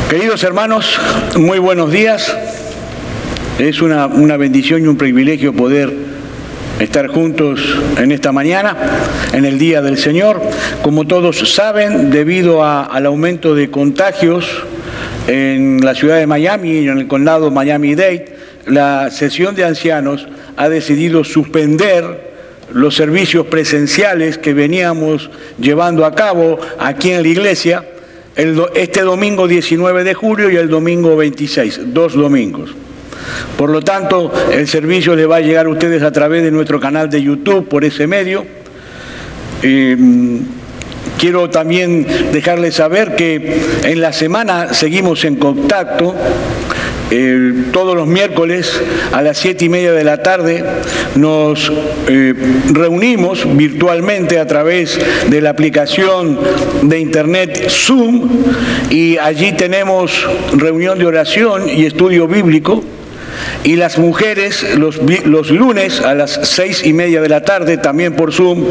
Queridos hermanos, muy buenos días. Es una bendición y un privilegio poder estar juntos en esta mañana, en el Día del Señor. Como todos saben, debido al aumento de contagios en la ciudad de Miami y en el condado Miami-Dade, la sesión de ancianos ha decidido suspender los servicios presenciales que veníamos llevando a cabo aquí en la iglesia este domingo 19 de julio y el domingo 26, 2 domingos. Por lo tanto, el servicio le va a llegar a ustedes a través de nuestro canal de YouTube, por ese medio. Quiero también dejarles saber que en la semana seguimos en contacto. Todos los miércoles a las 7:30 de la tarde nos reunimos virtualmente a través de la aplicación de internet Zoom, y allí tenemos reunión de oración y estudio bíblico. Y las mujeres los lunes a las 6:30 de la tarde, también por Zoom,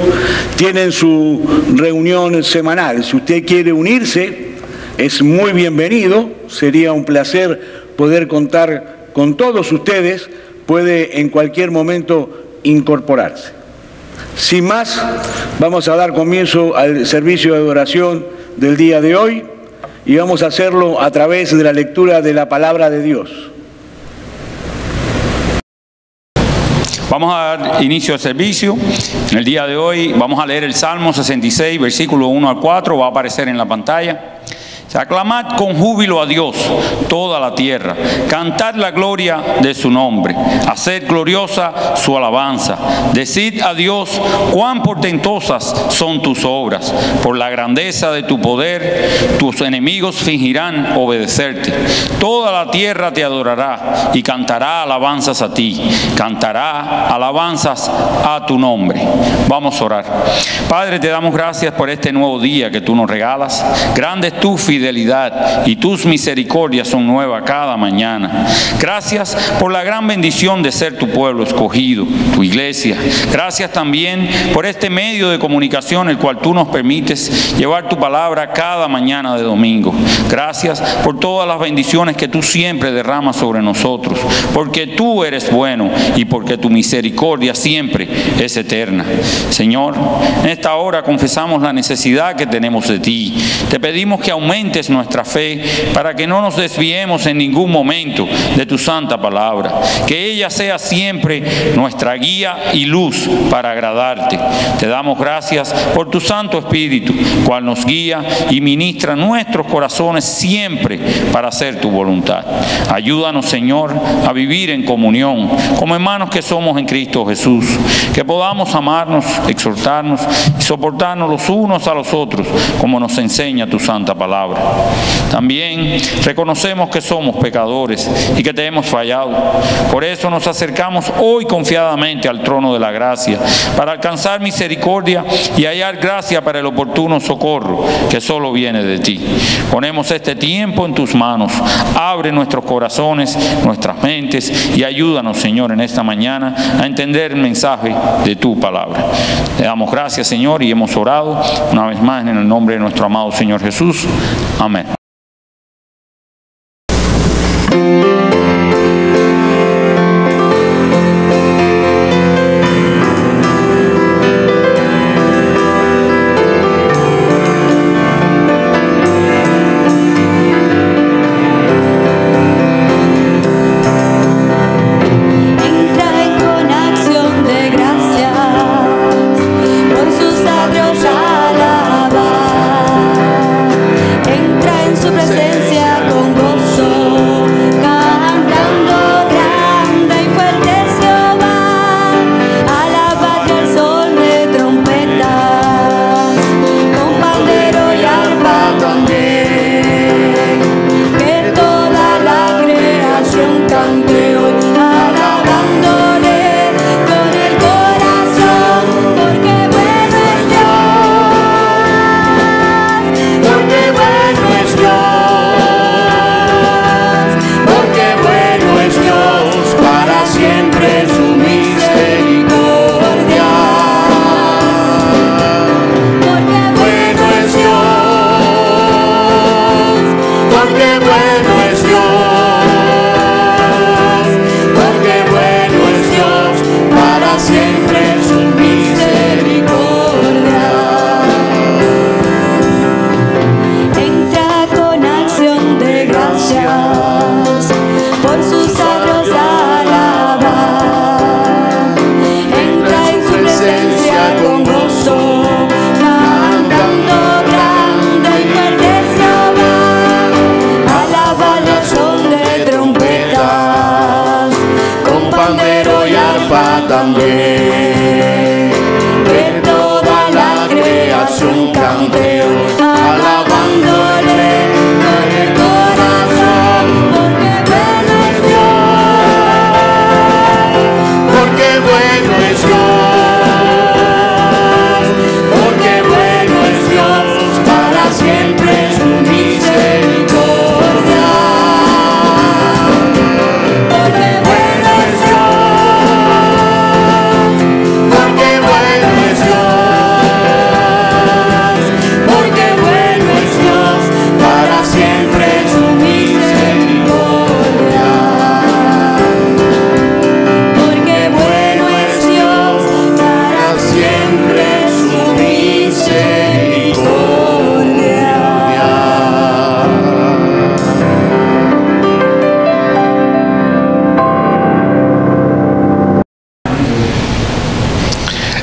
tienen su reunión semanal. Si usted quiere unirse, es muy bienvenido. Sería un placer poder contar con todos ustedes. Puede en cualquier momento incorporarse. Sin más, vamos a dar comienzo al servicio de adoración del día de hoy, y vamos a hacerlo a través de la lectura de la palabra de Dios. Vamos a dar inicio al servicio. En el día de hoy vamos a leer el Salmo 66, versículo 1 al 4, va a aparecer en la pantalla. Aclamad con júbilo a Dios toda la tierra, cantad la gloria de su nombre, haced gloriosa su alabanza. Decid a Dios cuán portentosas son tus obras. Por la grandeza de tu poder, tus enemigos fingirán obedecerte. Toda la tierra te adorará y cantará alabanzas a ti, cantará alabanzas a tu nombre. Vamos a orar. Padre, te damos gracias por este nuevo día que tú nos regalas. Grande es tu fidelidad y tus misericordias son nuevas cada mañana. Gracias por la gran bendición de ser tu pueblo escogido, tu iglesia. Gracias también por este medio de comunicación el cual tú nos permites llevar tu palabra cada mañana de domingo. Gracias por todas las bendiciones que tú siempre derramas sobre nosotros, porque tú eres bueno y porque tu misericordia siempre es eterna. Señor, en esta hora confesamos la necesidad que tenemos de ti. Te pedimos que aumentes nuestra fe para que no nos desviemos en ningún momento de tu santa palabra, que ella sea siempre nuestra guía y luz para agradarte. Te damos gracias por tu Santo Espíritu, cual nos guía y ministra nuestros corazones siempre para hacer tu voluntad. Ayúdanos, Señor, a vivir en comunión como hermanos que somos en Cristo Jesús, que podamos amarnos, exhortarnos y soportarnos los unos a los otros como nos enseña tu santa palabra. También reconocemos que somos pecadores y que te hemos fallado. Por eso nos acercamos hoy confiadamente al trono de la gracia para alcanzar misericordia y hallar gracia para el oportuno socorro que solo viene de ti. Ponemos este tiempo en tus manos. Abre nuestros corazones, nuestras mentes y ayúdanos, Señor, en esta mañana a entender el mensaje de tu palabra. Te damos gracias, Señor, y hemos orado una vez más en el nombre de nuestro amado Señor Jesús. Amén. Entra en su presencia con gozo. panteón, alabándole con el corazón, porque bueno es Dios, porque bueno es Dios, porque bueno es Dios, para siempre su misericordia. Porque bueno es Dios, porque bueno es Dios, porque bueno es Dios, para siempre su misericordia. Porque bueno es Dios, para siempre su misericordia.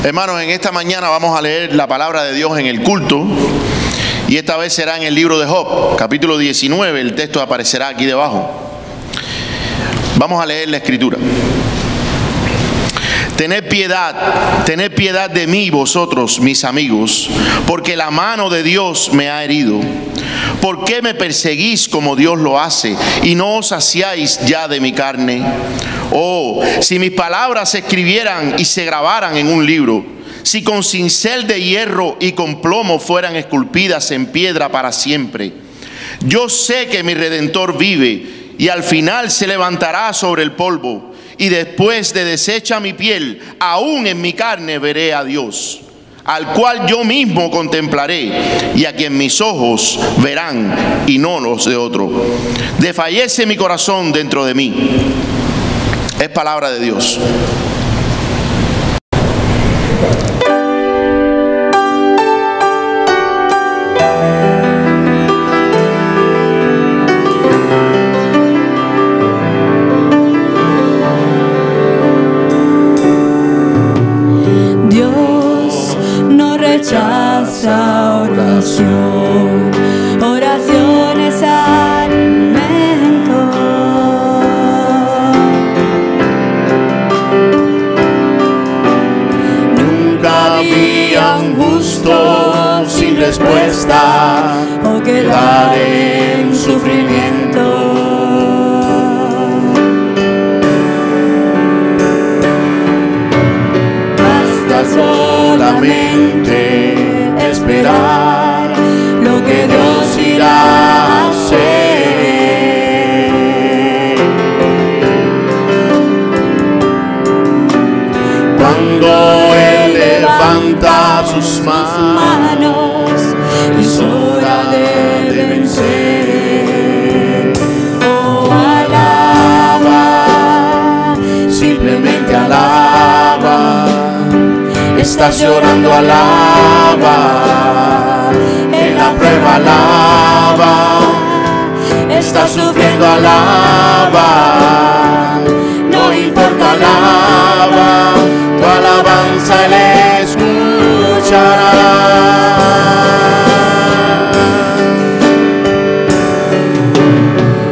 Hermanos, en esta mañana vamos a leer la palabra de Dios en el culto, y esta vez será en el libro de Job, capítulo 19, el texto aparecerá aquí debajo. Vamos a leer la escritura. Tened piedad de mí vosotros, mis amigos, porque la mano de Dios me ha herido. ¿Por qué me perseguís como Dios lo hace y no os saciáis ya de mi carne? Oh, si mis palabras se escribieran y se grabaran en un libro, si con cincel de hierro y con plomo fueran esculpidas en piedra para siempre. Yo sé que mi Redentor vive y al final se levantará sobre el polvo, y después de deshecha mi piel, aún en mi carne veré a Dios, al cual yo mismo contemplaré y a quien mis ojos verán y no los de otro. Desfallece mi corazón dentro de mí. Es palabra de Dios. Dios no rechaza oración, oraciones alimento. Nunca vi a un justo sin respuesta o quedar en sufrimiento. Solamente esperar lo que Dios irá a hacer. Cuando Él levanta sus manos, es hora de vencer. Oh, alaba, simplemente alaba. Estás llorando, alaba. En la prueba, alaba. Estás sufriendo, alaba. No importa, alaba. Tu alabanza Él escuchará.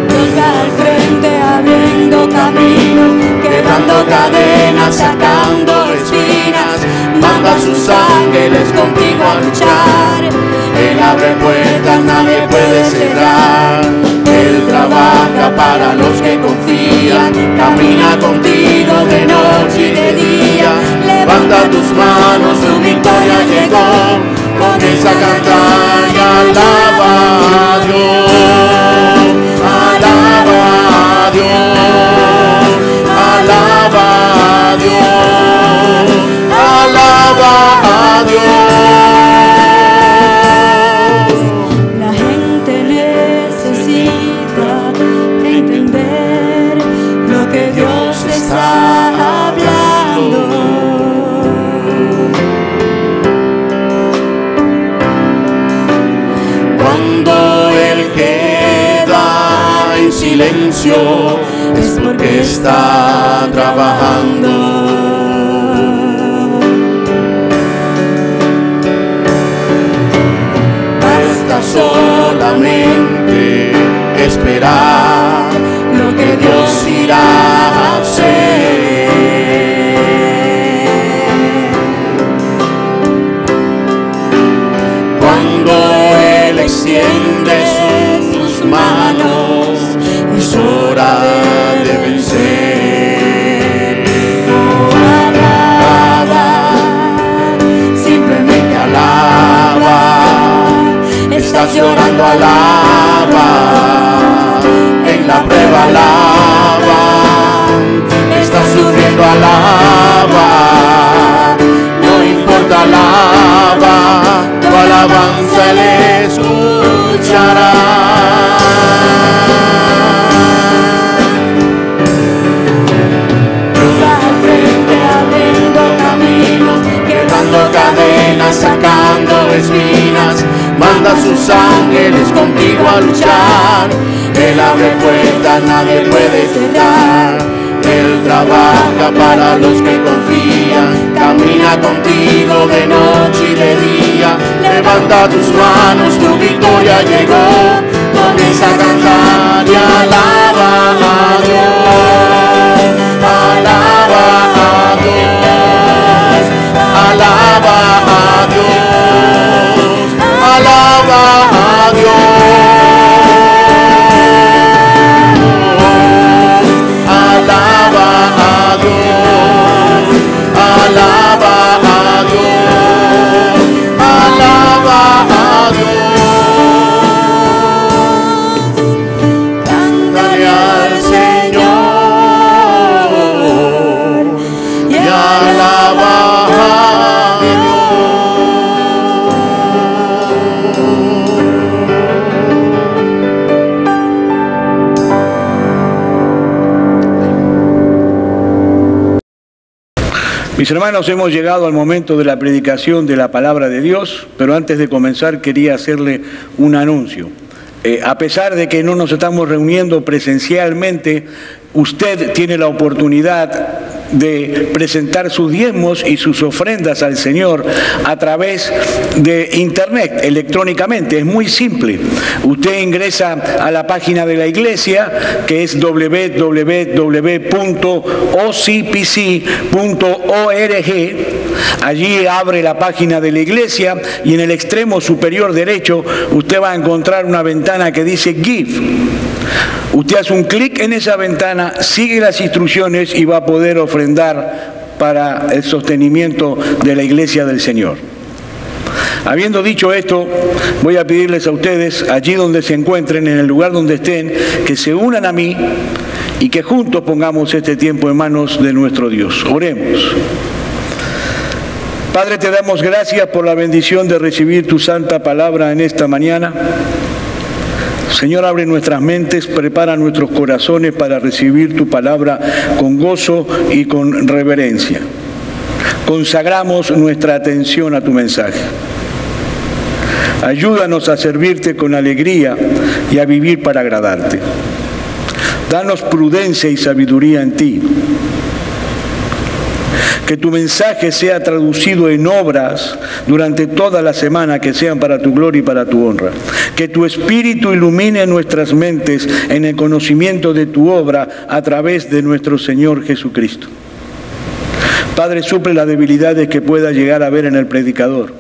Toca al frente abriendo camino, quebrando cadenas, sacando espinas. Manda sus ángeles contigo a luchar. Él abre puertas, nadie puede cerrar. Él trabaja para los que confían. Camina contigo de noche y de día. Levanta tus manos, tu victoria llegó. Comienza a cantar y alaba a Dios. Alaba a Dios. Alaba a Dios. Alaba a Dios. La gente necesita entender lo que Dios está hablando. Cuando Él queda en silencio, es porque está trabajando. Solamente esperar lo que Dios irá a hacer. Cuando estás llorando, alaba. En la prueba, alaba. Estás sufriendo, alaba. No importa, alaba. Tu alabanza Él escuchará. Cruza al frente abriendo caminos, quebrando cadenas, sacando espinas. Manda a sus ángeles contigo a luchar. Él abre puertas, nadie puede cerrar. Él trabaja para los que confían. Camina contigo de noche y de día. Levanta tus manos, tu victoria llegó. Comienza a cantar y alaba a Dios. Alaba a Dios. Alaba a Dios. Alaba a Dios. Alaba a Dios. Alaba a Dios. Alaba a Dios. Cántale al Señor y alaba a Dios. Mis hermanos, hemos llegado al momento de la predicación de la palabra de Dios, pero antes de comenzar quería hacerle un anuncio. A pesar de que no nos estamos reuniendo presencialmente, usted tiene la oportunidad de presentar sus diezmos y sus ofrendas al Señor a través de internet, electrónicamente. Es muy simple. Usted ingresa a la página de la iglesia, que es www.ocpc.org. Allí abre la página de la iglesia y en el extremo superior derecho usted va a encontrar una ventana que dice Give. Usted hace un clic en esa ventana, sigue las instrucciones y va a poder ofrendar para el sostenimiento de la iglesia del Señor. Habiendo dicho esto, voy a pedirles a ustedes, allí donde se encuentren, en el lugar donde estén, que se unan a mí y que juntos pongamos este tiempo en manos de nuestro Dios. Oremos. Padre, te damos gracias por la bendición de recibir tu santa palabra en esta mañana. Señor, abre nuestras mentes, prepara nuestros corazones para recibir tu palabra con gozo y con reverencia. Consagramos nuestra atención a tu mensaje. Ayúdanos a servirte con alegría y a vivir para agradarte. Danos prudencia y sabiduría en ti. Que tu mensaje sea traducido en obras durante toda la semana, que sean para tu gloria y para tu honra. Que tu Espíritu ilumine nuestras mentes en el conocimiento de tu obra a través de nuestro Señor Jesucristo. Padre, suple las debilidades que pueda llegar a haber en el predicador.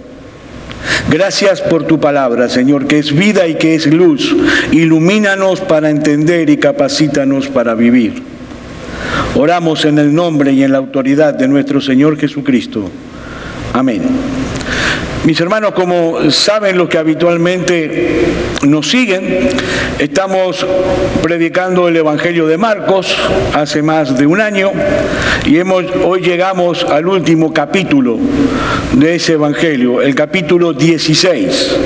Gracias por tu palabra, Señor, que es vida y que es luz. Ilumínanos para entender y capacítanos para vivir. Oramos en el nombre y en la autoridad de nuestro Señor Jesucristo. Amén. Mis hermanos, como saben los que habitualmente nos siguen, estamos predicando el Evangelio de Marcos hace más de un año y hoy llegamos al último capítulo de ese Evangelio, el capítulo 16.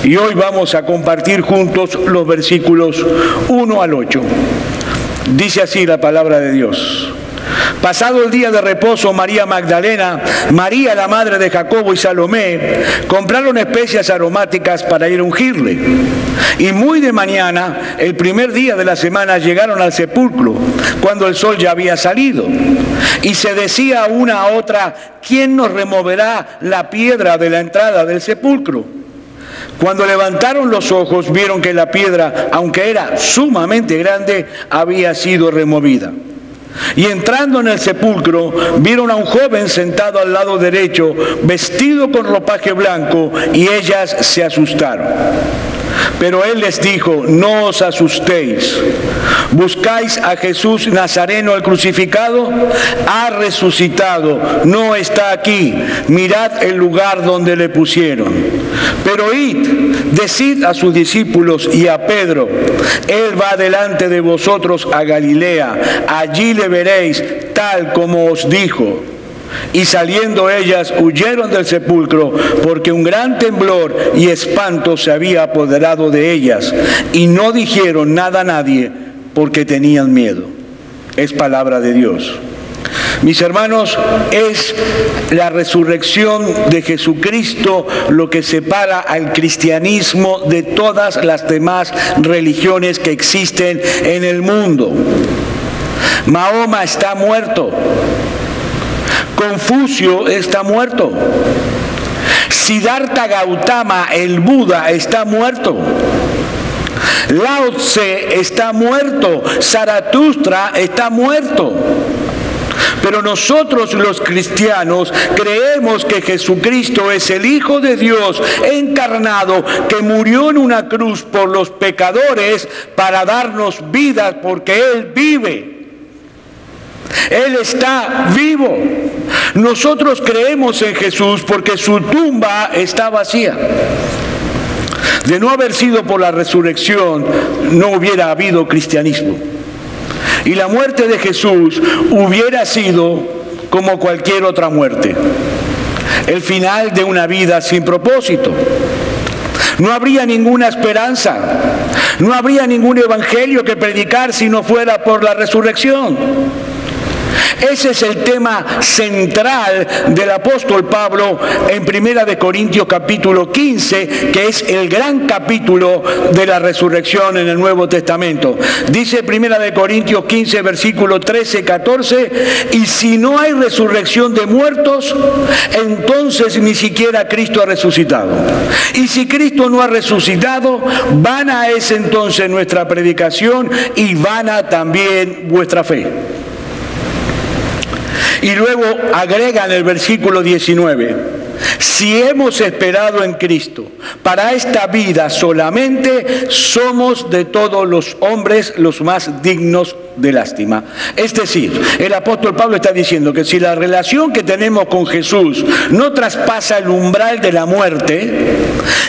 Y hoy vamos a compartir juntos los versículos 1 al 8. Dice así la palabra de Dios. Pasado el día de reposo, María Magdalena, María la madre de Jacobo y Salomé compraron especias aromáticas para ir a ungirle. Y muy de mañana, el primer día de la semana, llegaron al sepulcro, cuando el sol ya había salido. Y se decía una a otra, ¿quién nos removerá la piedra de la entrada del sepulcro? Cuando levantaron los ojos, vieron que la piedra, aunque era sumamente grande, había sido removida. Y entrando en el sepulcro, vieron a un joven sentado al lado derecho, vestido con ropaje blanco, y ellas se asustaron. Pero él les dijo, no os asustéis. ¿Buscáis a Jesús Nazareno el crucificado? Ha resucitado, no está aquí. Mirad el lugar donde le pusieron. Pero id, decid a sus discípulos y a Pedro, él va delante de vosotros a Galilea, allí le veréis tal como os dijo. Y saliendo ellas huyeron del sepulcro, porque un gran temblor y espanto se había apoderado de ellas, y no dijeron nada a nadie, porque tenían miedo. Es palabra de Dios. Mis hermanos, es la resurrección de Jesucristo lo que separa al cristianismo de todas las demás religiones que existen en el mundo. Mahoma está muerto. Confucio está muerto. Siddhartha Gautama, el Buda, está muerto. Lao Tse está muerto. Zaratustra está muerto. Pero nosotros los cristianos creemos que Jesucristo es el Hijo de Dios encarnado, que murió en una cruz por los pecadores para darnos vida, porque Él vive. Él está vivo. Nosotros creemos en Jesús porque su tumba está vacía. De no haber sido por la resurrección, no hubiera habido cristianismo. Y la muerte de Jesús hubiera sido como cualquier otra muerte. El final de una vida sin propósito. No habría ninguna esperanza. No habría ningún evangelio que predicar si no fuera por la resurrección. Ese es el tema central del apóstol Pablo en 1 Corintios capítulo 15, que es el gran capítulo de la resurrección en el Nuevo Testamento. Dice 1 Corintios 15, versículo 13-14, y si no hay resurrección de muertos, entonces ni siquiera Cristo ha resucitado. Y si Cristo no ha resucitado, vana es entonces nuestra predicación y vana también vuestra fe. Y luego agrega en el versículo 19, si hemos esperado en Cristo para esta vida solamente, somos de todos los hombres los más dignos de lástima. Es decir, el apóstol Pablo está diciendo que si la relación que tenemos con Jesús no traspasa el umbral de la muerte,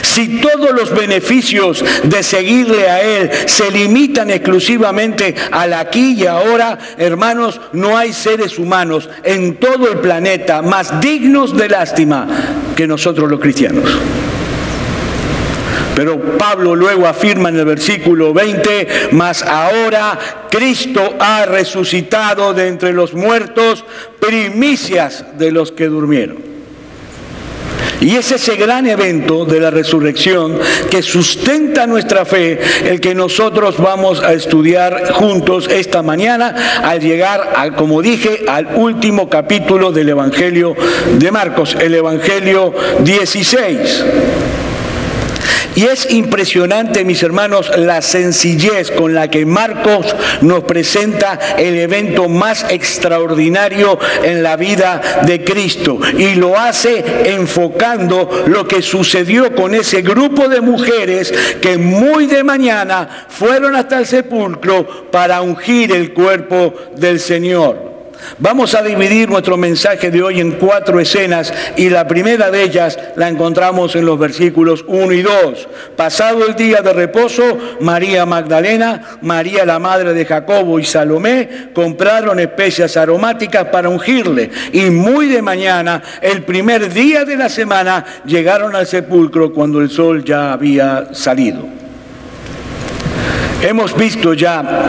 si todos los beneficios de seguirle a Él se limitan exclusivamente al aquí y ahora, hermanos, no hay seres humanos en todo el planeta más dignos de lástima que nosotros los cristianos. Pero Pablo luego afirma en el versículo 20, mas ahora Cristo ha resucitado de entre los muertos, primicias de los que durmieron. Y es ese gran evento de la resurrección que sustenta nuestra fe, el que nosotros vamos a estudiar juntos esta mañana al llegar, como dije, al último capítulo del Evangelio de Marcos, el Evangelio 16. Y es impresionante, mis hermanos, la sencillez con la que Marcos nos presenta el evento más extraordinario en la vida de Cristo. Y lo hace enfocando lo que sucedió con ese grupo de mujeres que muy de mañana fueron hasta el sepulcro para ungir el cuerpo del Señor. Vamos a dividir nuestro mensaje de hoy en 4 escenas y la primera de ellas la encontramos en los versículos 1 y 2. Pasado el día de reposo, María Magdalena, María la madre de Jacobo y Salomé compraron especias aromáticas para ungirle, y muy de mañana, el primer día de la semana, llegaron al sepulcro cuando el sol ya había salido. Hemos visto ya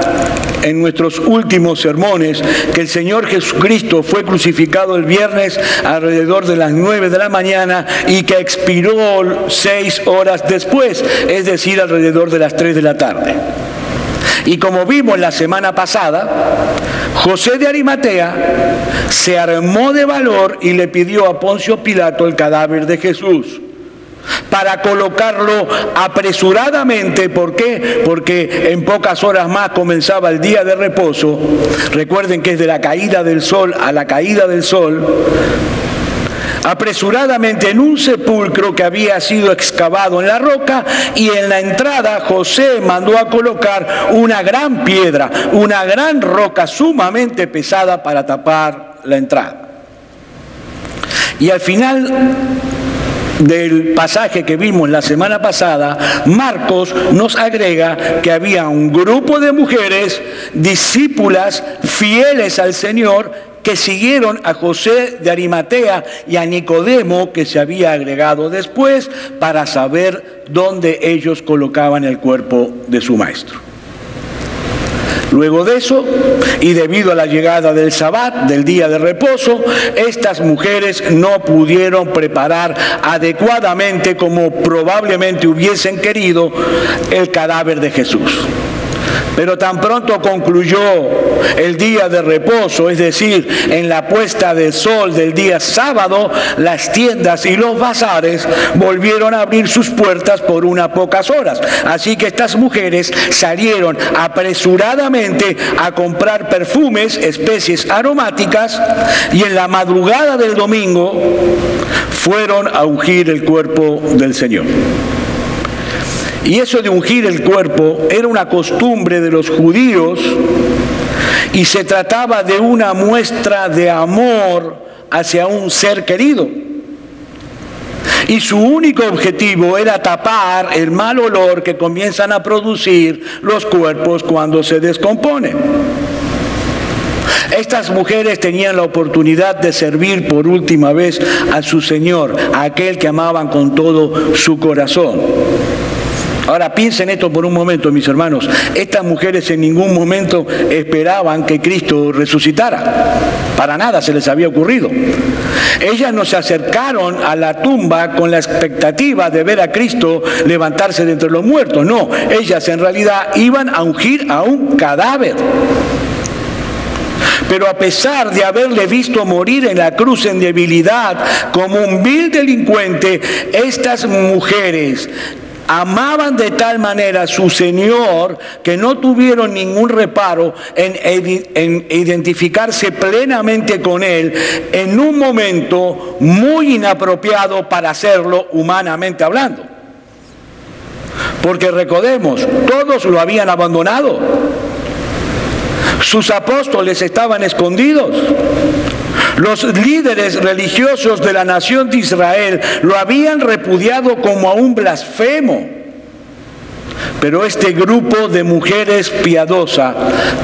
en nuestros últimos sermones que el Señor Jesucristo fue crucificado el viernes alrededor de las 9 de la mañana y que expiró 6 horas después, es decir, alrededor de las 3 de la tarde. Y como vimos la semana pasada, José de Arimatea se armó de valor y le pidió a Poncio Pilato el cadáver de Jesús para colocarlo apresuradamente. ¿Por qué? Porque en pocas horas más comenzaba el día de reposo. Recuerden que es de la caída del sol a la caída del sol. Apresuradamente en un sepulcro que había sido excavado en la roca, y en la entrada José mandó a colocar una gran piedra, una gran roca sumamente pesada para tapar la entrada. Y al final del pasaje que vimos la semana pasada, Marcos nos agrega que había un grupo de mujeres, discípulas fieles al Señor, que siguieron a José de Arimatea y a Nicodemo, que se había agregado después, para saber dónde ellos colocaban el cuerpo de su maestro. Luego de eso, y debido a la llegada del Sabbat, del día de reposo, estas mujeres no pudieron preparar adecuadamente, como probablemente hubiesen querido, el cadáver de Jesús. Pero tan pronto concluyó el día de reposo, es decir, en la puesta del sol del día sábado, las tiendas y los bazares volvieron a abrir sus puertas por unas pocas horas. Así que estas mujeres salieron apresuradamente a comprar perfumes, especies aromáticas, y en la madrugada del domingo fueron a ungir el cuerpo del Señor. Y eso de ungir el cuerpo era una costumbre de los judíos y se trataba de una muestra de amor hacia un ser querido. Y su único objetivo era tapar el mal olor que comienzan a producir los cuerpos cuando se descomponen. Estas mujeres tenían la oportunidad de servir por última vez a su Señor, a aquel que amaban con todo su corazón. Ahora piensen esto por un momento, mis hermanos. Estas mujeres en ningún momento esperaban que Cristo resucitara. Para nada se les había ocurrido. Ellas no se acercaron a la tumba con la expectativa de ver a Cristo levantarse de entre los muertos. No, ellas en realidad iban a ungir a un cadáver. Pero a pesar de haberle visto morir en la cruz en debilidad como un vil delincuente, estas mujeres amaban de tal manera a su Señor que no tuvieron ningún reparo en identificarse plenamente con Él en un momento muy inapropiado para hacerlo humanamente hablando. Porque recordemos, todos lo habían abandonado. Sus apóstoles estaban escondidos. Los líderes religiosos de la nación de Israel lo habían repudiado como a un blasfemo. Pero este grupo de mujeres piadosas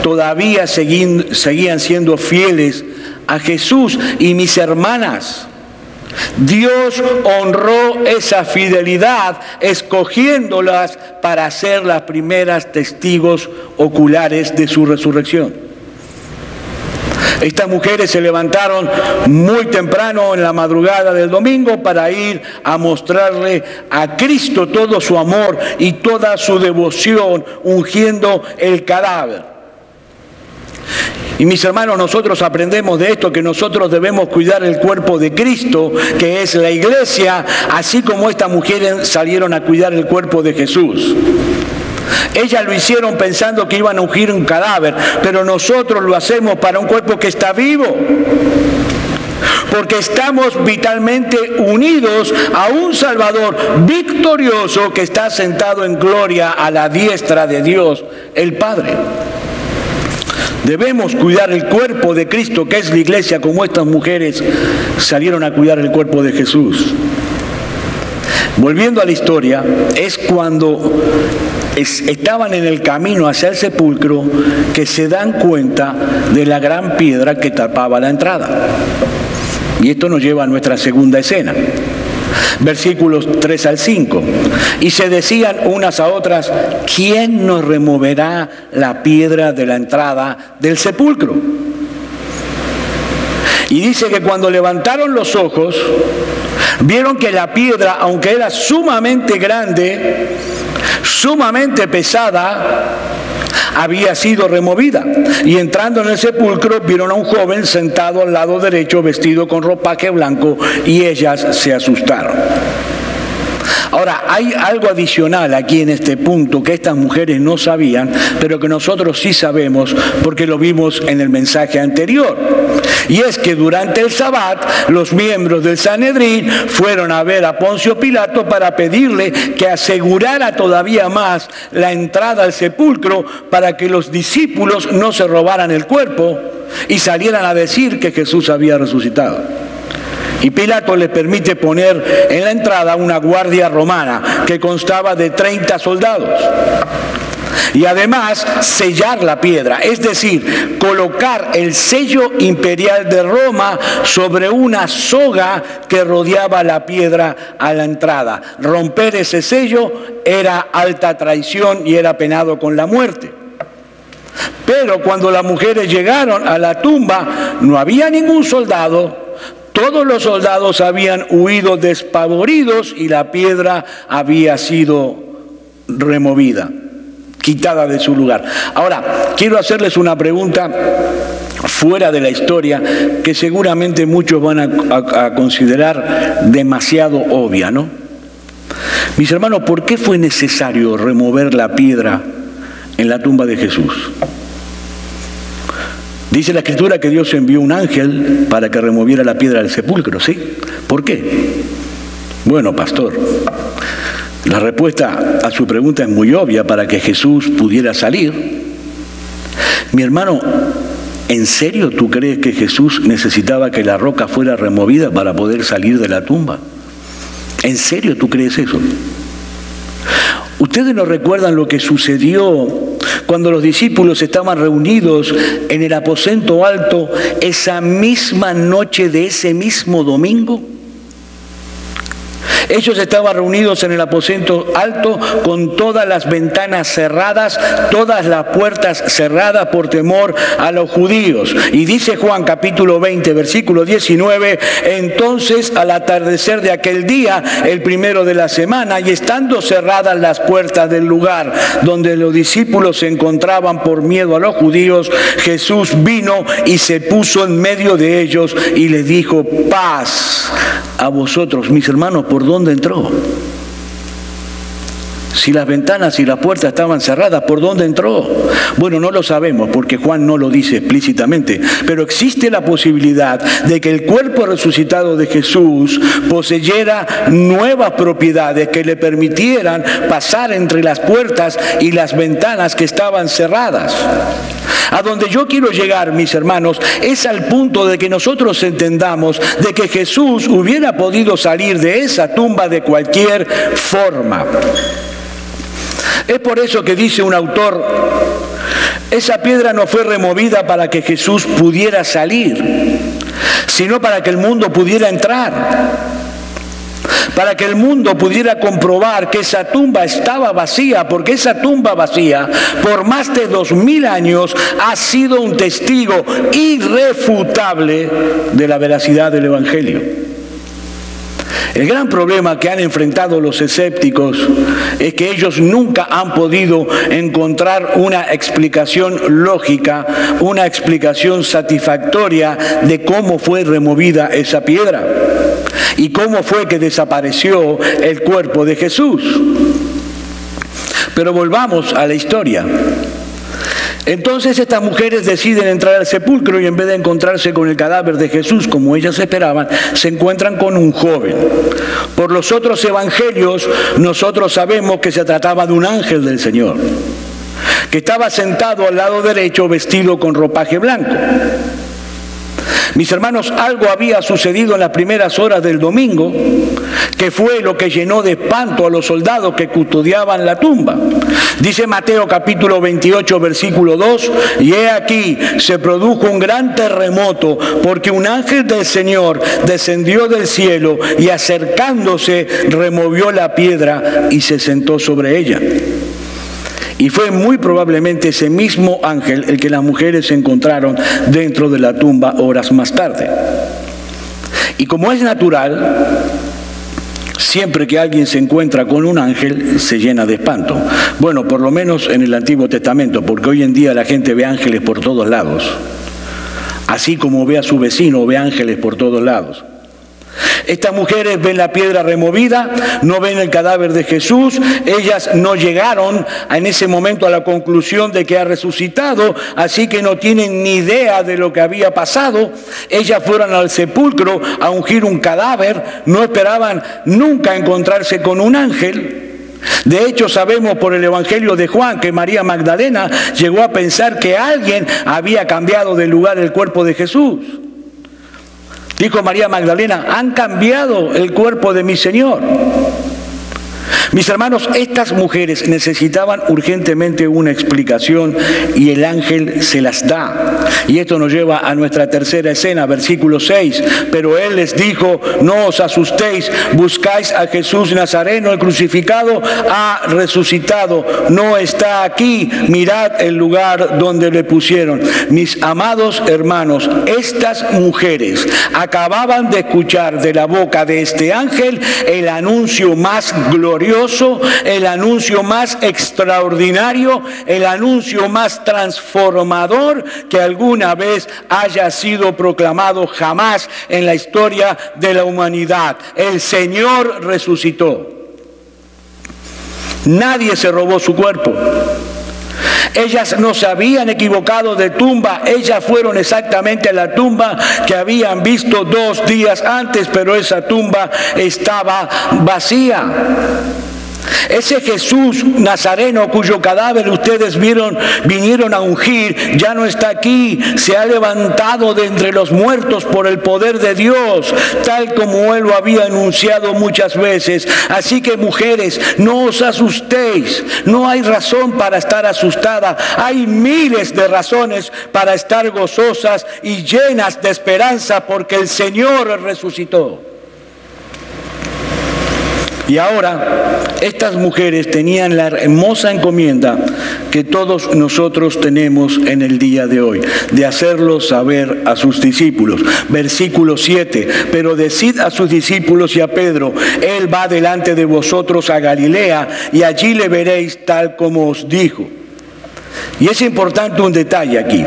todavía seguían siendo fieles a Jesús. Y mis hermanas, Dios honró esa fidelidad escogiéndolas para ser las primeras testigos oculares de su resurrección. Estas mujeres se levantaron muy temprano en la madrugada del domingo para ir a mostrarle a Cristo todo su amor y toda su devoción, ungiendo el cadáver. Y mis hermanos, nosotros aprendemos de esto que nosotros debemos cuidar el cuerpo de Cristo, que es la iglesia, así como estas mujeres salieron a cuidar el cuerpo de Jesús. Ellas lo hicieron pensando que iban a ungir un cadáver, pero nosotros lo hacemos para un cuerpo que está vivo. Porque estamos vitalmente unidos a un Salvador victorioso que está sentado en gloria a la diestra de Dios, el Padre. Debemos cuidar el cuerpo de Cristo, que es la iglesia, como estas mujeres salieron a cuidar el cuerpo de Jesús. Volviendo a la historia, es cuando estaban en el camino hacia el sepulcro que se dan cuenta de la gran piedra que tapaba la entrada. Y esto nos lleva a nuestra segunda escena. Versículos 3 al 5. Y se decían unas a otras: ¿quién nos removerá la piedra de la entrada del sepulcro? Y dice que cuando levantaron los ojos, vieron que la piedra, aunque era sumamente grande, sumamente pesada, había sido removida. Y entrando en el sepulcro, vieron a un joven sentado al lado derecho, vestido con ropaje blanco, y ellas se asustaron. Ahora, hay algo adicional aquí en este punto que estas mujeres no sabían, pero que nosotros sí sabemos porque lo vimos en el mensaje anterior. Y es que durante el Sabbat, los miembros del Sanedrín fueron a ver a Poncio Pilato para pedirle que asegurara todavía más la entrada al sepulcro para que los discípulos no se robaran el cuerpo y salieran a decir que Jesús había resucitado. Y Pilato les permite poner en la entrada una guardia romana que constaba de 30 soldados. Y además sellar la piedra, es decir, colocar el sello imperial de Roma sobre una soga que rodeaba la piedra a la entrada. Romper ese sello era alta traición y era penado con la muerte. Pero cuando las mujeres llegaron a la tumba, no había ningún soldado. Todos los soldados habían huido despavoridos y la piedra había sido removida, quitada de su lugar. Ahora, quiero hacerles una pregunta fuera de la historia que seguramente muchos van a considerar demasiado obvia, ¿no? Mis hermanos, ¿por qué fue necesario remover la piedra en la tumba de Jesús? Dice la Escritura que Dios envió un ángel para que removiera la piedra del sepulcro, ¿sí? ¿Por qué? Bueno, pastor, la respuesta a su pregunta es muy obvia: para que Jesús pudiera salir. Mi hermano, ¿en serio tú crees que Jesús necesitaba que la roca fuera removida para poder salir de la tumba? ¿En serio tú crees eso? ¿Ustedes no recuerdan lo que sucedió cuando los discípulos estaban reunidos en el aposento alto esa misma noche de ese mismo domingo? Ellos estaban reunidos en el aposento alto con todas las ventanas cerradas, todas las puertas cerradas por temor a los judíos. Y dice Juan capítulo 20, versículo 19, entonces al atardecer de aquel día, el primero de la semana, y estando cerradas las puertas del lugar donde los discípulos se encontraban por miedo a los judíos, Jesús vino y se puso en medio de ellos y les dijo: paz a vosotros. Mis hermanos, ¿por dónde entró? Si las ventanas y las puertas estaban cerradas, ¿por dónde entró? Bueno, no lo sabemos porque Juan no lo dice explícitamente, pero existe la posibilidad de que el cuerpo resucitado de Jesús poseyera nuevas propiedades que le permitieran pasar entre las puertas y las ventanas que estaban cerradas. A donde yo quiero llegar, mis hermanos, es al punto de que nosotros entendamos de que Jesús hubiera podido salir de esa tumba de cualquier forma. Es por eso que dice un autor: esa piedra no fue removida para que Jesús pudiera salir, sino para que el mundo pudiera entrar. Para que el mundo pudiera comprobar que esa tumba estaba vacía, porque esa tumba vacía por más de 2000 años ha sido un testigo irrefutable de la veracidad del Evangelio. El gran problema que han enfrentado los escépticos es que ellos nunca han podido encontrar una explicación lógica, una explicación satisfactoria de cómo fue removida esa piedra y cómo fue que desapareció el cuerpo de Jesús. Pero volvamos a la historia. Entonces estas mujeres deciden entrar al sepulcro y en vez de encontrarse con el cadáver de Jesús como ellas esperaban, se encuentran con un joven. Por los otros evangelios nosotros sabemos que se trataba de un ángel del Señor, que estaba sentado al lado derecho vestido con ropaje blanco. Mis hermanos, algo había sucedido en las primeras horas del domingo que fue lo que llenó de espanto a los soldados que custodiaban la tumba. Dice Mateo capítulo 28 versículo 2: y he aquí se produjo un gran terremoto, porque un ángel del Señor descendió del cielo y acercándose removió la piedra y se sentó sobre ella. Y fue muy probablemente ese mismo ángel el que las mujeres encontraron dentro de la tumba horas más tarde. Y como es natural, siempre que alguien se encuentra con un ángel se llena de espanto. Bueno, por lo menos en el Antiguo Testamento, porque hoy en día la gente ve ángeles por todos lados. Así como ve a su vecino, ve ángeles por todos lados. Estas mujeres ven la piedra removida, no ven el cadáver de Jesús. Ellas no llegaron en ese momento a la conclusión de que ha resucitado, así que no tienen ni idea de lo que había pasado. Ellas fueron al sepulcro a ungir un cadáver, no esperaban nunca encontrarse con un ángel. De hecho, sabemos por el Evangelio de Juan que María Magdalena llegó a pensar que alguien había cambiado de lugar el cuerpo de Jesús. Dijo María Magdalena, han cambiado el cuerpo de mi Señor. Mis hermanos, estas mujeres necesitaban urgentemente una explicación y el ángel se las da. Y esto nos lleva a nuestra tercera escena, versículo 6. Pero él les dijo, no os asustéis, buscáis a Jesús Nazareno, el crucificado, ha resucitado, no está aquí, mirad el lugar donde le pusieron. Mis amados hermanos, estas mujeres acababan de escuchar de la boca de este ángel el anuncio más glorioso, el anuncio más extraordinario, el anuncio más transformador que alguna vez haya sido proclamado jamás en la historia de la humanidad. El Señor resucitó. Nadie se robó su cuerpo. Ellas no se habían equivocado de tumba, ellas fueron exactamente a la tumba que habían visto 2 días antes, pero esa tumba estaba vacía. Ese Jesús Nazareno cuyo cadáver ustedes vinieron a ungir, ya no está aquí, se ha levantado de entre los muertos por el poder de Dios, tal como Él lo había anunciado muchas veces. Así que mujeres, no os asustéis, no hay razón para estar asustada, hay miles de razones para estar gozosas y llenas de esperanza porque el Señor resucitó. Y ahora, estas mujeres tenían la hermosa encomienda que todos nosotros tenemos en el día de hoy, de hacerlo saber a sus discípulos. Versículo 7, pero decid a sus discípulos y a Pedro, Él va delante de vosotros a Galilea y allí le veréis tal como os dijo. Y es importante un detalle aquí.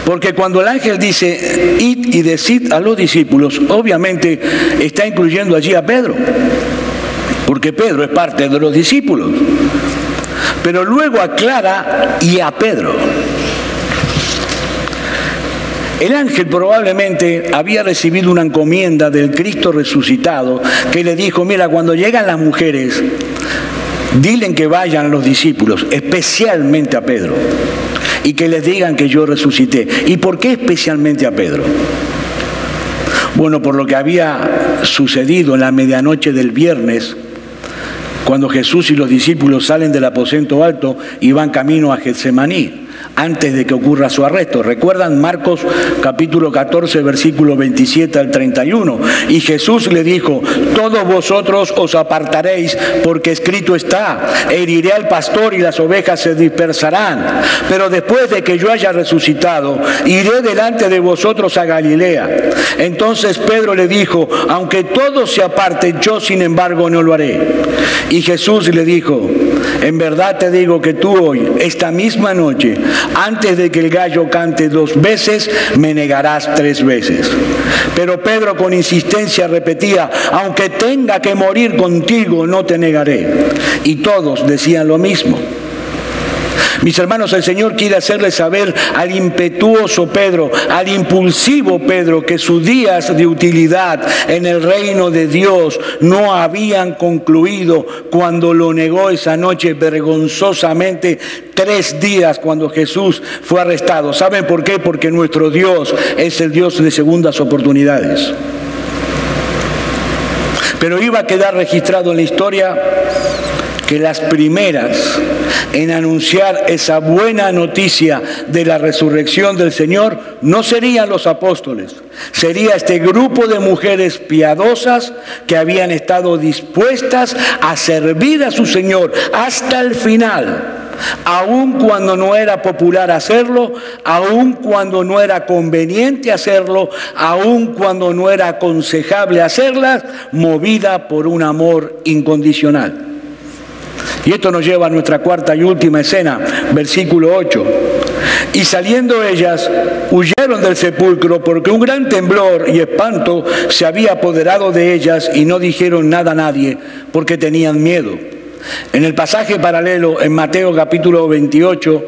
Porque cuando el ángel dice, id y decid a los discípulos, obviamente está incluyendo allí a Pedro. Porque Pedro es parte de los discípulos. Pero luego aclara, y a Pedro. El ángel probablemente había recibido una encomienda del Cristo resucitado que le dijo, mira, cuando llegan las mujeres, dilen que vayan a los discípulos, especialmente a Pedro, y que les digan que yo resucité. ¿Y por qué especialmente a Pedro? Bueno, por lo que había sucedido en la medianoche del viernes, cuando Jesús y los discípulos salen del aposento alto y van camino a Getsemaní, antes de que ocurra su arresto. ¿Recuerdan Marcos capítulo 14, versículo 27 al 31? Y Jesús le dijo, todos vosotros os apartaréis, porque escrito está, heriré al pastor y las ovejas se dispersarán. Pero después de que yo haya resucitado, iré delante de vosotros a Galilea. Entonces Pedro le dijo, aunque todos se aparten, yo sin embargo no lo haré. Y Jesús le dijo, en verdad te digo que tú hoy, esta misma noche, antes de que el gallo cante 2 veces, me negarás 3 veces. Pero Pedro con insistencia repetía, aunque tenga que morir contigo, no te negaré. Y todos decían lo mismo. Mis hermanos, el Señor quiere hacerles saber al impetuoso Pedro, al impulsivo Pedro, que sus días de utilidad en el reino de Dios no habían concluido cuando lo negó esa noche vergonzosamente 3 días cuando Jesús fue arrestado. ¿Saben por qué? Porque nuestro Dios es el Dios de segundas oportunidades. Pero iba a quedar registrado en la historia que las primeras en anunciar esa buena noticia de la resurrección del Señor no serían los apóstoles, sería este grupo de mujeres piadosas que habían estado dispuestas a servir a su Señor hasta el final, aun cuando no era popular hacerlo, aun cuando no era conveniente hacerlo, aun cuando no era aconsejable hacerlas, movida por un amor incondicional. Y esto nos lleva a nuestra cuarta y última escena, versículo 8. Y saliendo ellas, huyeron del sepulcro porque un gran temblor y espanto se había apoderado de ellas y no dijeron nada a nadie porque tenían miedo. En el pasaje paralelo, en Mateo capítulo 28,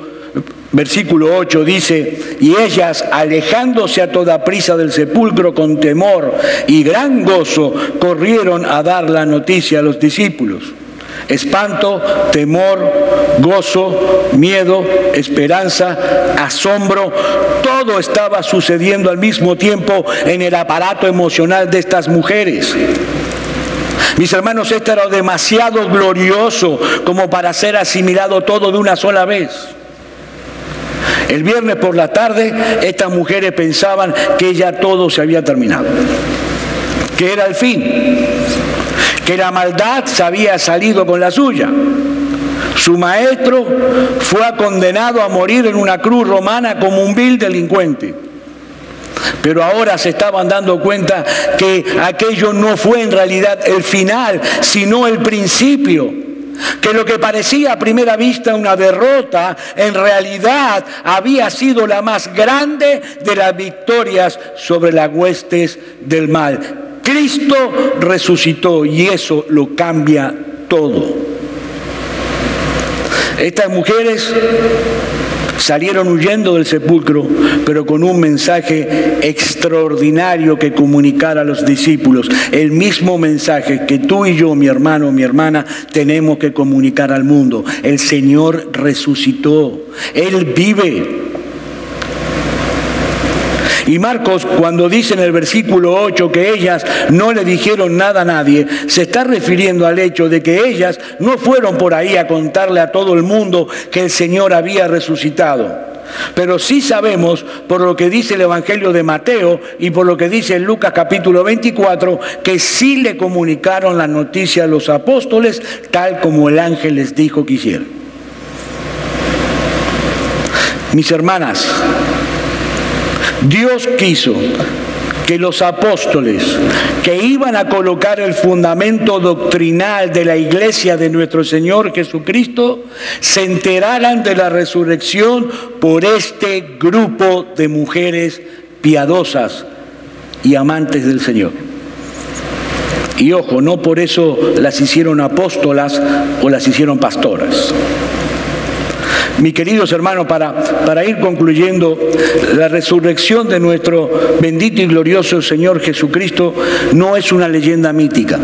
versículo 8 dice, y ellas alejándose a toda prisa del sepulcro con temor y gran gozo, corrieron a dar la noticia a los discípulos. Espanto, temor, gozo, miedo, esperanza, asombro, todo estaba sucediendo al mismo tiempo en el aparato emocional de estas mujeres. Mis hermanos, esto era demasiado glorioso como para ser asimilado todo de una sola vez. El viernes por la tarde, estas mujeres pensaban que ya todo se había terminado, que era el fin, que la maldad se había salido con la suya. Su maestro fue condenado a morir en una cruz romana como un vil delincuente. Pero ahora se estaban dando cuenta que aquello no fue en realidad el final, sino el principio. Que lo que parecía a primera vista una derrota, en realidad había sido la más grande de las victorias sobre las huestes del mal. Cristo resucitó y eso lo cambia todo. Estas mujeres salieron huyendo del sepulcro, pero con un mensaje extraordinario que comunicar a los discípulos. El mismo mensaje que tú y yo, mi hermano, mi hermana, tenemos que comunicar al mundo. El Señor resucitó. Él vive. Y Marcos, cuando dice en el versículo 8 que ellas no le dijeron nada a nadie, se está refiriendo al hecho de que ellas no fueron por ahí a contarle a todo el mundo que el Señor había resucitado. Pero sí sabemos, por lo que dice el Evangelio de Mateo y por lo que dice en Lucas capítulo 24, que sí le comunicaron la noticia a los apóstoles, tal como el ángel les dijo que hicieran. Mis hermanas, Dios quiso que los apóstoles que iban a colocar el fundamento doctrinal de la iglesia de nuestro Señor Jesucristo se enteraran de la resurrección por este grupo de mujeres piadosas y amantes del Señor. Y ojo, no por eso las hicieron apóstolas o las hicieron pastoras. Mis queridos hermanos, para ir concluyendo, la resurrección de nuestro bendito y glorioso Señor Jesucristo no es una leyenda mítica,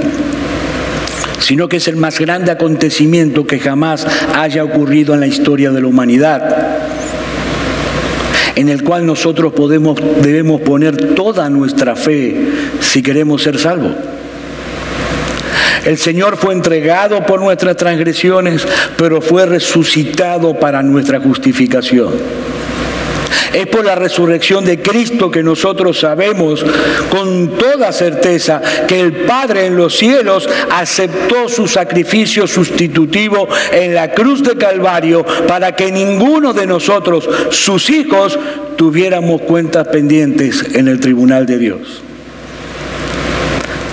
sino que es el más grande acontecimiento que jamás haya ocurrido en la historia de la humanidad, en el cual nosotros debemos poner toda nuestra fe si queremos ser salvos. El Señor fue entregado por nuestras transgresiones, pero fue resucitado para nuestra justificación. Es por la resurrección de Cristo que nosotros sabemos con toda certeza que el Padre en los cielos aceptó su sacrificio sustitutivo en la cruz de Calvario para que ninguno de nosotros, sus hijos, tuviéramos cuentas pendientes en el tribunal de Dios.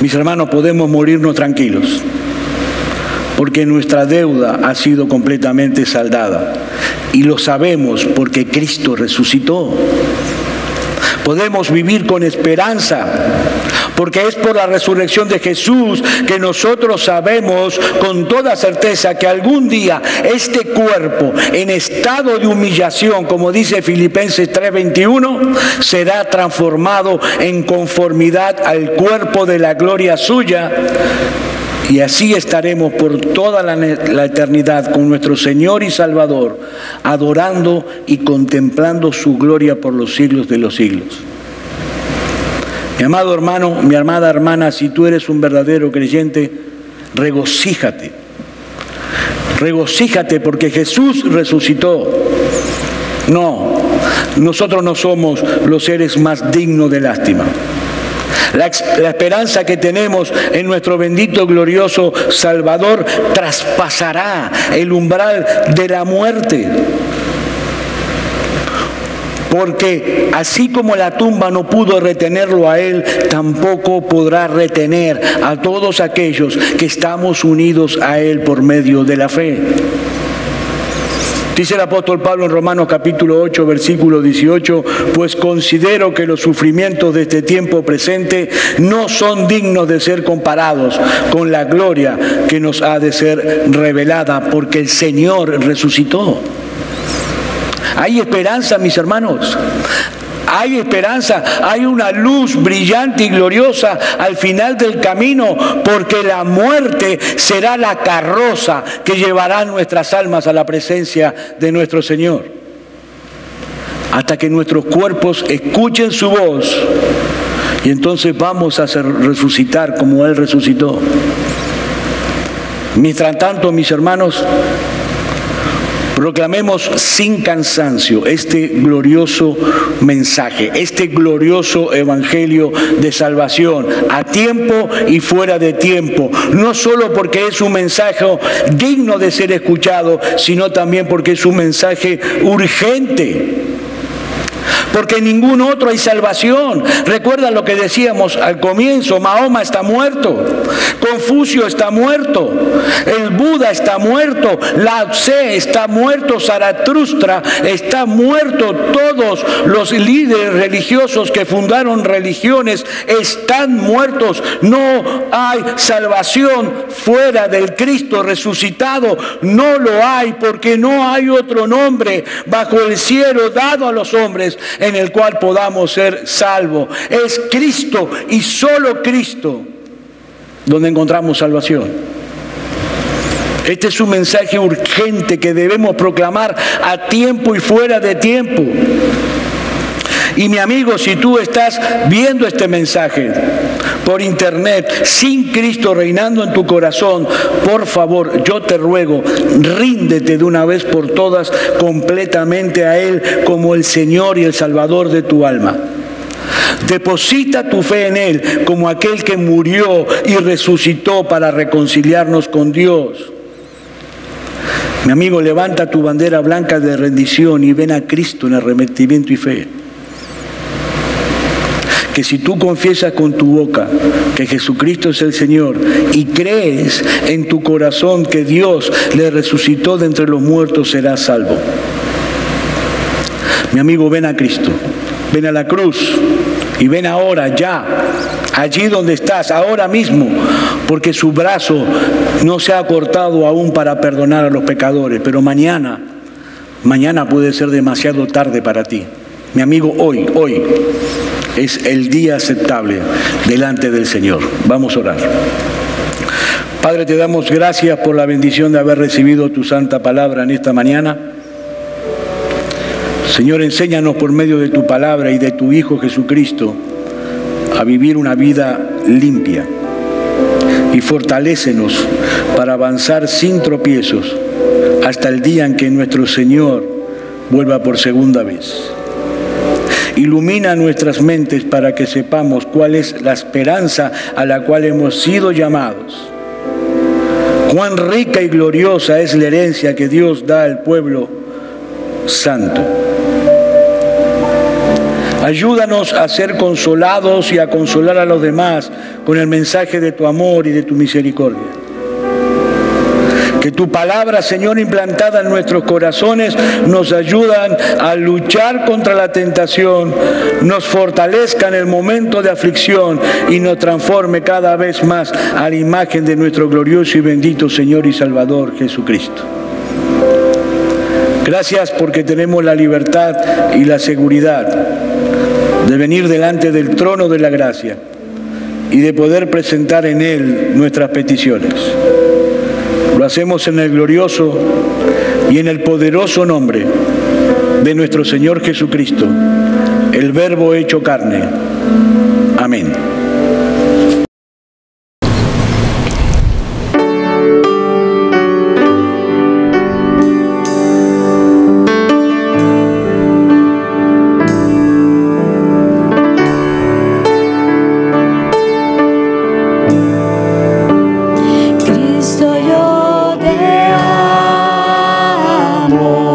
Mis hermanos, podemos morirnos tranquilos, porque nuestra deuda ha sido completamente saldada. Y lo sabemos porque Cristo resucitó. Podemos vivir con esperanza, porque es por la resurrección de Jesús que nosotros sabemos con toda certeza que algún día este cuerpo en estado de humillación, como dice Filipenses 3:21, será transformado en conformidad al cuerpo de la gloria suya. Y así estaremos por toda la eternidad con nuestro Señor y Salvador, adorando y contemplando su gloria por los siglos de los siglos. Mi amado hermano, mi amada hermana, si tú eres un verdadero creyente, regocíjate. Regocíjate porque Jesús resucitó. No, nosotros no somos los seres más dignos de lástima. La esperanza que tenemos en nuestro bendito, glorioso Salvador traspasará el umbral de la muerte. Porque así como la tumba no pudo retenerlo a él, tampoco podrá retener a todos aquellos que estamos unidos a él por medio de la fe. Dice el apóstol Pablo en Romanos capítulo 8, versículo 18, pues considero que los sufrimientos de este tiempo presente no son dignos de ser comparados con la gloria que nos ha de ser revelada, porque el Señor resucitó. Hay esperanza, mis hermanos. Hay esperanza, hay una luz brillante y gloriosa al final del camino, porque la muerte será la carroza que llevará nuestras almas a la presencia de nuestro Señor. Hasta que nuestros cuerpos escuchen su voz, y entonces vamos a resucitar como Él resucitó. Mientras tanto, mis hermanos, proclamemos sin cansancio este glorioso mensaje, este glorioso evangelio de salvación, a tiempo y fuera de tiempo. No solo porque es un mensaje digno de ser escuchado, sino también porque es un mensaje urgente. Porque en ningún otro hay salvación. Recuerda lo que decíamos al comienzo: Mahoma está muerto, Confucio está muerto, el Buda está muerto, Lao Tse está muerto, Zaratustra está muerto, todos los líderes religiosos que fundaron religiones están muertos. No hay salvación fuera del Cristo resucitado. No lo hay, porque no hay otro nombre bajo el cielo dado a los hombres en el cual podamos ser salvos. Es Cristo y solo Cristo donde encontramos salvación. Este es un mensaje urgente que debemos proclamar a tiempo y fuera de tiempo. Y mi amigo, si tú estás viendo este mensaje por internet, sin Cristo reinando en tu corazón, por favor, yo te ruego, ríndete de una vez por todas completamente a Él como el Señor y el Salvador de tu alma. Deposita tu fe en Él como aquel que murió y resucitó para reconciliarnos con Dios. Mi amigo, levanta tu bandera blanca de rendición y ven a Cristo en arrepentimiento y fe. Que si tú confiesas con tu boca que Jesucristo es el Señor y crees en tu corazón que Dios le resucitó de entre los muertos, serás salvo. Mi amigo, ven a Cristo, ven a la cruz y ven ahora, ya, allí donde estás, ahora mismo, porque su brazo no se ha cortado aún para perdonar a los pecadores, pero mañana puede ser demasiado tarde para ti. Mi amigo, hoy es el día aceptable delante del Señor. Vamos a orar. Padre, te damos gracias por la bendición de haber recibido tu santa palabra en esta mañana. Señor, enséñanos por medio de tu palabra y de tu Hijo Jesucristo a vivir una vida limpia, y fortalécenos para avanzar sin tropiezos hasta el día en que nuestro Señor vuelva por segunda vez. Ilumina nuestras mentes para que sepamos cuál es la esperanza a la cual hemos sido llamados. Cuán rica y gloriosa es la herencia que Dios da al pueblo santo. Ayúdanos a ser consolados y a consolar a los demás con el mensaje de tu amor y de tu misericordia. Que tu palabra, Señor, implantada en nuestros corazones, nos ayudan a luchar contra la tentación, nos fortalezca en el momento de aflicción y nos transforme cada vez más a la imagen de nuestro glorioso y bendito Señor y Salvador Jesucristo. Gracias porque tenemos la libertad y la seguridad de venir delante del trono de la gracia y de poder presentar en Él nuestras peticiones. Lo hacemos en el glorioso y en el poderoso nombre de nuestro Señor Jesucristo, el Verbo hecho carne. Amén. Cristo, yo te amo.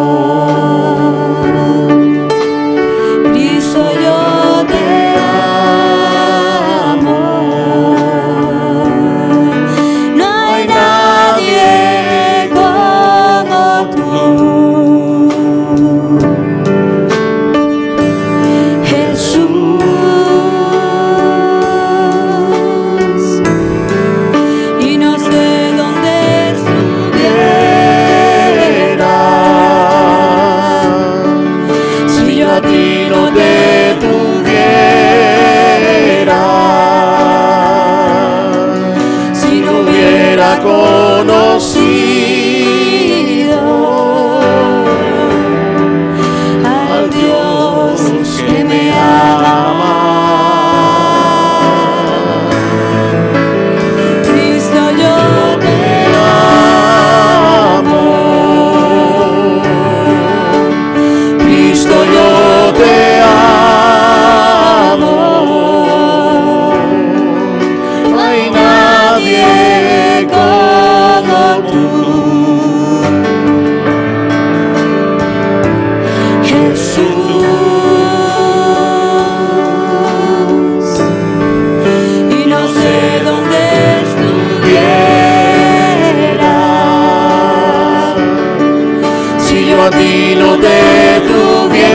a ti no te tuviera,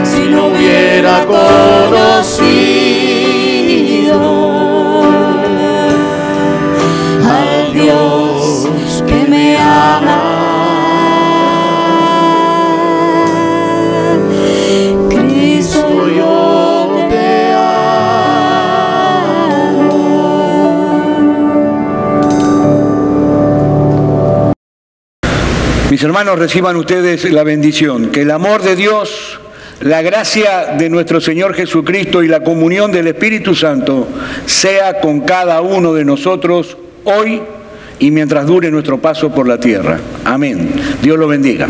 si no hubiera conocido al Dios que me ama. Cristo, yo te amo. Mis hermanos, reciban ustedes la bendición. Que el amor de Dios, la gracia de nuestro Señor Jesucristo y la comunión del Espíritu Santo sea con cada uno de nosotros hoy y mientras dure nuestro paso por la tierra. Amén. Dios lo bendiga.